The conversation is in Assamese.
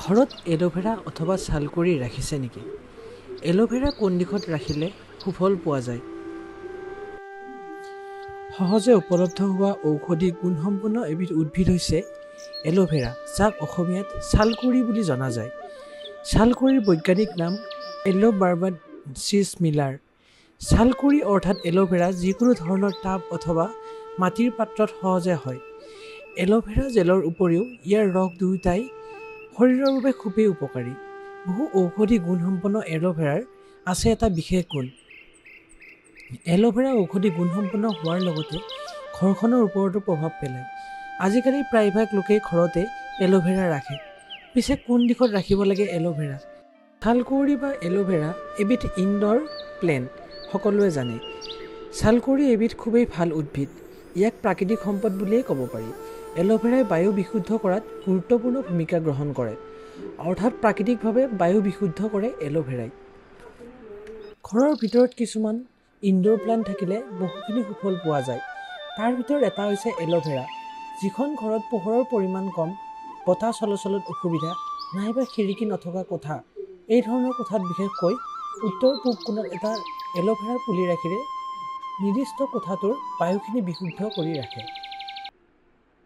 ঘৰত এলোভেৰা অথবা ছালকুঁৱৰী ৰাখিছে নেকি? এলোভেৰা কোন দিশত ৰাখিলে সুফল পোৱা যায়? সহজে উপলব্ধ হোৱা ঔষধি গুণসম্পন্ন এবিধ উদ্ভিদ হৈছে এলোভেৰা, যাক অসমীয়াত ছালকুঁৱৰী বুলি জনা যায়। ছালকুঁৱৰীৰ বৈজ্ঞানিক নাম এলোবাৰ্বাচিছ মিলাৰ। ছালকুঁৱৰী অৰ্থাৎ এলোভেৰা যিকোনো ধৰণৰ টাব অথবা মাটিৰ পাত্ৰত সহজে হয়। এলোভেৰা জেলৰ উপৰিও ইয়াৰ ৰস দুয়োটাই শৰীৰৰ বাবে খুবেই উপকাৰী। বহু ঔষধি গুণসম্পন্ন এলোভেৰাৰ আছে এটা বিশেষ গুণ। এলোভেৰা ঔষধি গুণসম্পন্ন হোৱাৰ লগতে ঘৰখনৰ ওপৰতো প্ৰভাৱ পেলায়। আজিকালি প্ৰায়ভাগ লোকেই ঘৰতে এলোভেৰা ৰাখে। পিছে কোন দিশত ৰাখিব লাগে এলোভেৰা? ছালকুঁৱৰী বা এলোভেৰা এবিধ ইনড'ৰ প্লেণ্ট, সকলোৱে জানে। ছালকুঁৱৰী এবিধ খুবেই ভাল উদ্ভিদ। ইয়াক প্ৰাকৃতিক সম্পদ বুলিয়েই ক'ব পাৰি। এলোভেৰাই বায়ু বিশুদ্ধ কৰাত গুৰুত্বপূৰ্ণ ভূমিকা গ্ৰহণ কৰে, অৰ্থাৎ প্ৰাকৃতিকভাৱে বায়ু বিশুদ্ধ কৰে এলোভেৰাই। ঘৰৰ ভিতৰত কিছুমান ইনড'ৰ প্লাণ্ট থাকিলে বহুখিনি সুফল পোৱা যায়। তাৰ ভিতৰত এটা হৈছে এলোভেৰা। যিখন ঘৰত পোহৰৰ পৰিমাণ কম, বতাহ চলাচলত অসুবিধা, নাইবা খিৰিকী নথকা কোঠা, এই ধৰণৰ কোঠাত বিশেষকৈ উত্তৰ পূব কোণত এটা এলোভেৰাৰ পুলি ৰাখিলে নিৰ্দিষ্ট কোঠাটোৰ বায়ুখিনি বিশুদ্ধ কৰি ৰাখে।